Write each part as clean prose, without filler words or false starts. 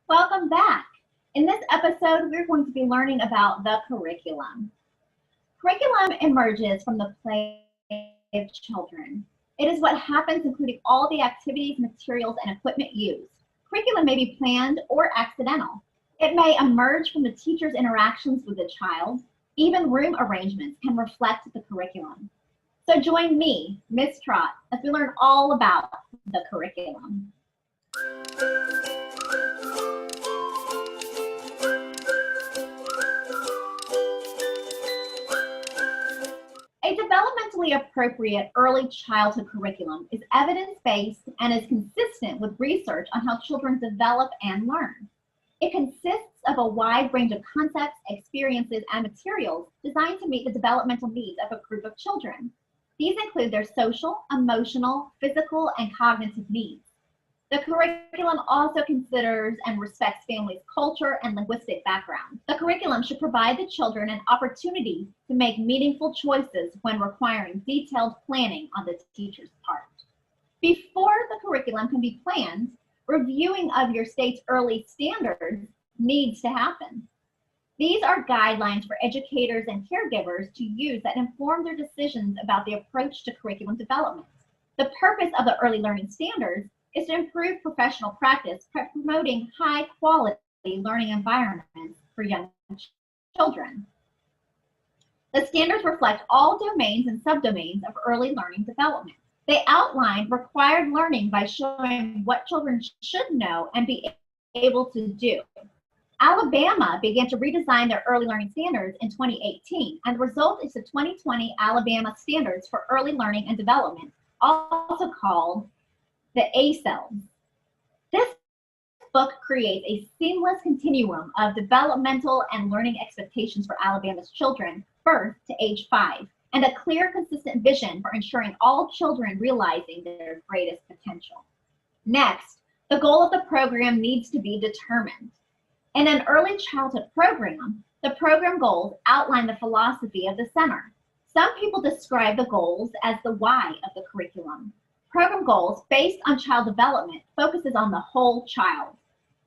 Welcome back. In this episode, we're going to be learning about the curriculum. Curriculum emerges from the play of children. It is what happens, including all the activities, materials, and equipment used. Curriculum may be planned or accidental. It may emerge from the teacher's interactions with the child. Even room arrangements can reflect the curriculum. So join me, Miss Trott, as we learn all about the curriculum. A developmentally appropriate early childhood curriculum is evidence-based and is consistent with research on how children develop and learn. It consists of a wide range of concepts, experiences, and materials designed to meet the developmental needs of a group of children. These include their social, emotional, physical, and cognitive needs. The curriculum also considers and respects families' culture and linguistic background. The curriculum should provide the children an opportunity to make meaningful choices when requiring detailed planning on the teacher's part. Before the curriculum can be planned, reviewing of your state's early standards needs to happen. These are guidelines for educators and caregivers to use that inform their decisions about the approach to curriculum development. The purpose of the early learning standards is to improve professional practice by promoting high-quality learning environments for young children. The standards reflect all domains and subdomains of early learning development. They outline required learning by showing what children should know and be able to do. Alabama began to redesign their early learning standards in 2018, and the result is the 2020 Alabama Standards for Early Learning and Development, also called the ACELs. This book creates a seamless continuum of developmental and learning expectations for Alabama's children, birth to age 5, and a clear, consistent vision for ensuring all children realizing their greatest potential. Next, the goal of the program needs to be determined. In an early childhood program, the program goals outline the philosophy of the center. Some people describe the goals as the why of the curriculum. Program goals based on child development focuses on the whole child.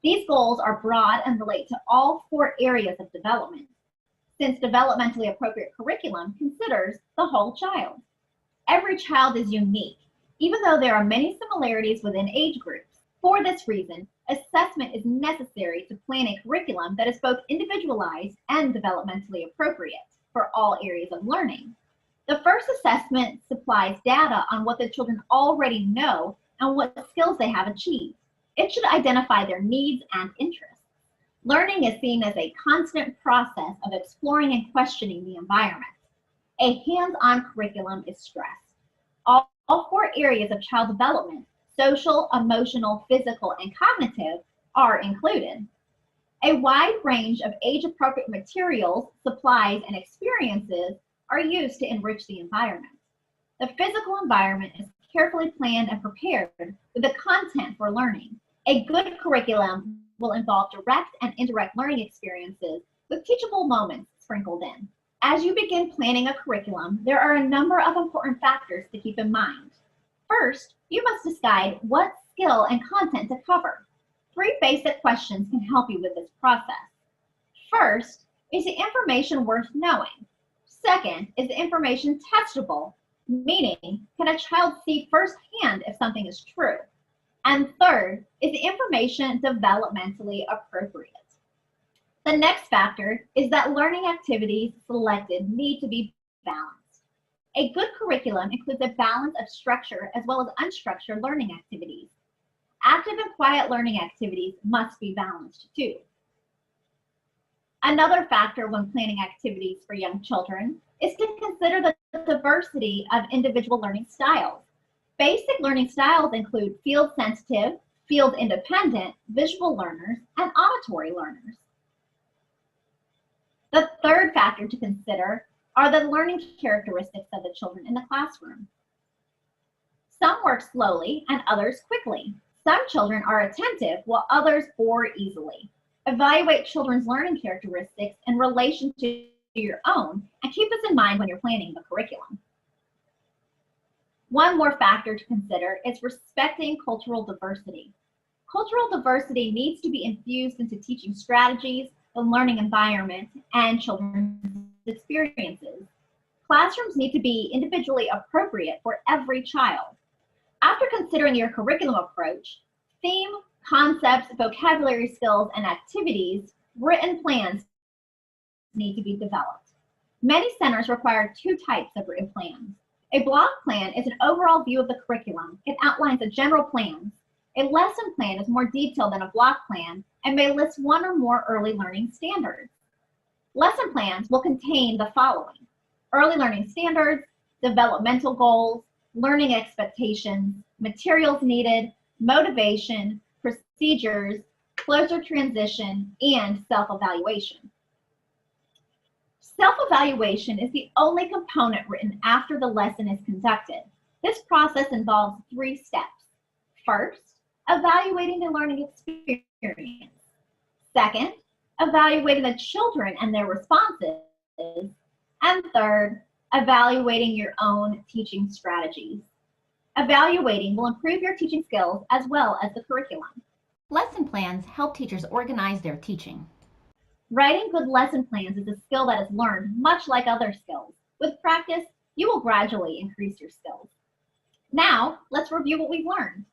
These goals are broad and relate to all 4 areas of development, since developmentally appropriate curriculum considers the whole child. Every child is unique, even though there are many similarities within age groups. For this reason, assessment is necessary to plan a curriculum that is both individualized and developmentally appropriate for all areas of learning. The first assessment supplies data on what the children already know and what skills they have achieved. It should identify their needs and interests. Learning is seen as a constant process of exploring and questioning the environment. A hands-on curriculum is stressed. All 4 areas of child development, social, emotional, physical, and cognitive, are included. A wide range of age-appropriate materials, supplies, and experiences are used to enrich the environment. The physical environment is carefully planned and prepared with the content for learning. A good curriculum will involve direct and indirect learning experiences with teachable moments sprinkled in. As you begin planning a curriculum, there are a number of important factors to keep in mind. First, you must decide what skill and content to cover. 3 basic questions can help you with this process. First, is the information worth knowing? Second, is the information testable? Meaning, can a child see firsthand if something is true? And third, is the information developmentally appropriate? The next factor is that learning activities selected need to be balanced. A good curriculum includes a balance of structure as well as unstructured learning activities. Active and quiet learning activities must be balanced too. Another factor when planning activities for young children is to consider the diversity of individual learning styles. Basic learning styles include field-sensitive, field-independent, visual learners, and auditory learners. The third factor to consider are the learning characteristics of the children in the classroom. Some work slowly and others quickly. Some children are attentive while others bore easily. Evaluate children's learning characteristics in relation to your own and keep this in mind when you're planning the curriculum. One more factor to consider is respecting cultural diversity. Cultural diversity needs to be infused into teaching strategies, the learning environment, and children's experiences. Classrooms need to be individually appropriate for every child. After considering your curriculum approach, theme, concepts, vocabulary skills, and activities, written plans need to be developed. Many centers require two types of written plans. A block plan is an overall view of the curriculum. It outlines the general plans. A lesson plan is more detailed than a block plan and may list one or more early learning standards. Lesson plans will contain the following: early learning standards, developmental goals, learning expectations, materials needed, motivation, procedures, closer transition, and self-evaluation. Self-evaluation is the only component written after the lesson is conducted. This process involves 3 steps. First, evaluating the learning experience. Second, evaluating the children and their responses. And third, evaluating your own teaching strategies. Evaluating will improve your teaching skills as well as the curriculum. Lesson plans help teachers organize their teaching. Writing good lesson plans is a skill that is learned much like other skills. With practice, you will gradually increase your skills. Now, let's review what we've learned.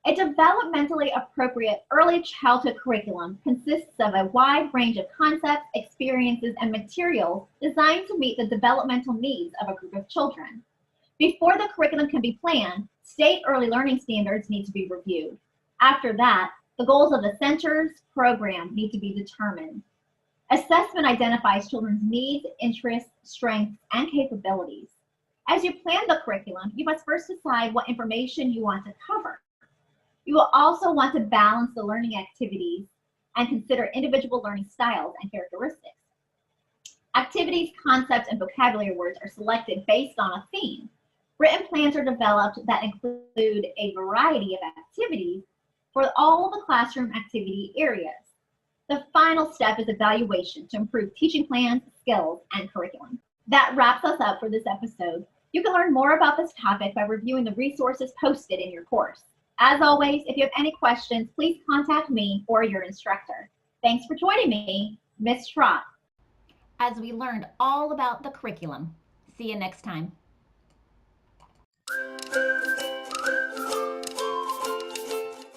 A developmentally appropriate early childhood curriculum consists of a wide range of concepts, experiences, and materials designed to meet the developmental needs of a group of children. Before the curriculum can be planned, state early learning standards need to be reviewed. After that, the goals of the center's program need to be determined. Assessment identifies children's needs, interests, strengths, and capabilities. As you plan the curriculum, you must first decide what information you want to cover. You will also want to balance the learning activities and consider individual learning styles and characteristics. Activities, concepts, and vocabulary words are selected based on a theme. Written plans are developed that include a variety of activities for all the classroom activity areas. The final step is evaluation to improve teaching plans, skills, and curriculum. That wraps us up for this episode. You can learn more about this topic by reviewing the resources posted in your course. As always, if you have any questions, please contact me or your instructor. Thanks for joining me, Ms. Trott. As we learned all about the curriculum. See you next time.